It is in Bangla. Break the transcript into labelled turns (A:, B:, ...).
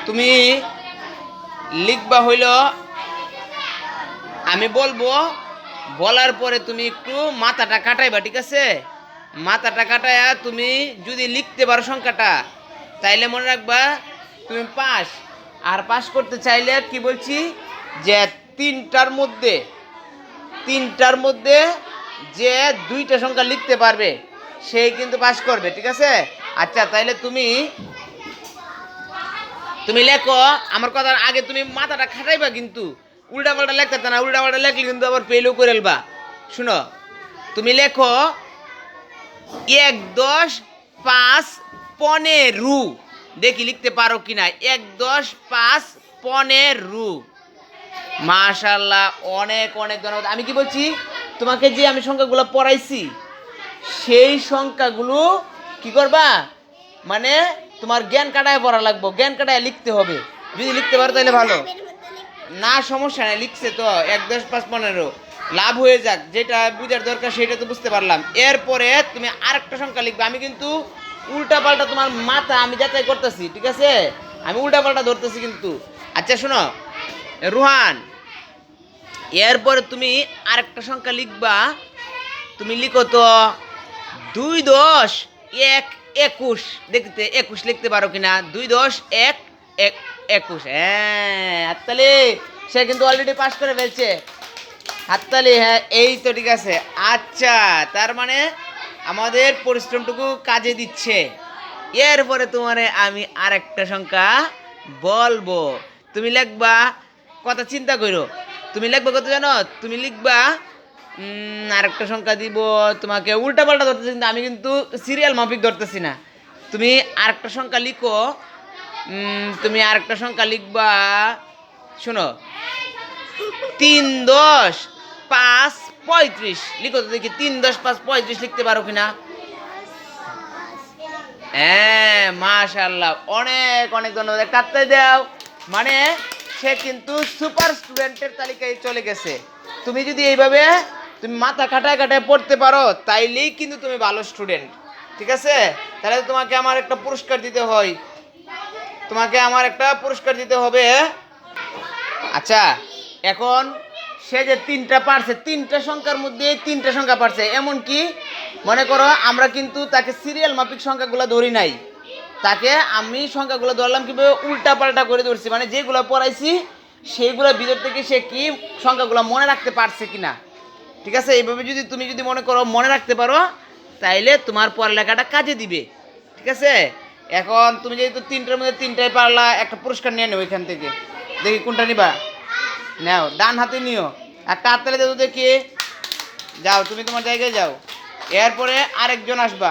A: তুমি লিখবা হইল, আমি বলবো, বলার পরে তুমি একটু মাথাটা কাটাইবা, ঠিক আছে? মাথাটা কাটাইয়া তুমি যদি লিখতে পারো সংখ্যাটা, তাইলে মনে রাখবা তুমি পাস। আর পাস করতে চাইলে কি বলছি, যে তিনটার মধ্যে যে দুইটা সংখ্যা লিখতে পারবে সেই কিন্তু পাস করবে, ঠিক আছে? আচ্ছা, তাইলে তুমি লেখো। আমার কথার আগে তুমি মাথাটা খাটাইবা, কিন্তু উল্টা পাল্টা লেখতে না, উল্টা পাল্টা লেখলে কিন্তু আবার পেলেও করে এলবা। শুনো, তুমি লেখো 1 10 5 15। দেখি লিখতে পারো কিনা। 1 10 5 15। মাশাআল্লাহ, অনেক অনেক ধন্যবাদ। আমি কি বলছি, তোমাকে যে আমি সংখ্যাগুলো পড়াইছি সেই সংখ্যাগুলো কি করবা, মানে তোমার জ্ঞান কাটায় পড়া লাগবো, জ্ঞান কাটায় লিখতে হবে। যদি লিখতে পারো তাহলে ভালো, না সমস্যা নেই। লিখছে তো 1 10 5 15, লাভ হয়ে যাক। যেটা বুঝার দরকার সেটা তো বুঝতে পারলাম। এরপরে তুমি আরেকটা সংখ্যা লিখবে। আমি কিন্তু উল্টা পাল্টা তোমার মাথা আমি যাচাই করতেছি, ঠিক আছে? আমি উল্টা পাল্টা ধরতেছি কিন্তু। আচ্ছা শোনো রুহান, এরপরে তুমি আরেকটা সংখ্যা লিখবা। তুমি লিখো তো 2 10 1 21। দেখতে 21 লিখতে পারো কিনা? 2 10 1 21। হ্যাঁ, হাততালি। সে কিন্তু অলরেডি পাস করে ফেলছে। হাততালি। হ্যাঁ, এই তো ঠিক আছে। আচ্ছা, তার মানে আমাদের পরিশ্রমটুকু কাজে দিচ্ছে। এরপরে তোমারে আমি আরেকটা সংখ্যা বলবো, তুমি লিখবা। কথা চিন্তা করো। তুমি লিখবা কত জানো? তুমি লিখবা আরেকটা সংখ্যা দিব তোমাকে। উল্টা পাল্টা ধরতেছি, কিন্তু আমি কিন্তু সিরিয়াল মাফিক ধরতেছি না। তুমি আরেকটা সংখ্যা লিখো। তুমি আরেকটা সংখ্যা লিখবা। শোনো, 3 10 5 35 লিখো তো দেখি। 3 10 5 35 লিখতে পারো কিনা? হ্যাঁ, মাশাআল্লাহ, অনেক অনেক ধন্যবাদ। কাটতে দাও। মানে সে কিন্তু সুপার স্টুডেন্টের তালিকায় চলে গেছে। তুমি যদি এইভাবে তুমি মাথা কাটায় কাটায় পড়তে পারো, তাইলেই কিন্তু তুমি ভালো স্টুডেন্ট, ঠিক আছে? তাহলে তোমাকে আমার একটা পুরস্কার দিতে হয়, হবে। আচ্ছা, এখন সে যে তিনটা পারছে, তিনটা সংখ্যার মধ্যে তিনটা সংখ্যা পারছে। এমন কি মনে করো, আমরা কিন্তু তাকে সিরিয়াল মাফিক সংখ্যাগুলো ধরি নাই, তাকে আমি সংখ্যাগুলো ধরলাম কিভাবে, উল্টা পাল্টা করে ধরছি। মানে যেগুলো পড়াইছি সেইগুলোর ভিতর থেকে সে কি সংখ্যাগুলো মনে রাখতে পারছে কিনা, ঠিক আছে? এইভাবে যদি তুমি মনে করো মনে রাখতে পারো, তাইলে তোমার পড়ালেখাটা কাজে দিবে, ঠিক আছে? এখন তুমি যেহেতু তিনটার মধ্যে তিনটাই পারলা, একটা পুরস্কার নিয়ে নেও এখান থেকে। দেখি কোনটা নিবা। নাও, ডান হাতে নিও। একটা হাততালি দেবো দেখি। যাও, তুমি তোমার জায়গায় যাও। এরপরে আরেকজন আসবা।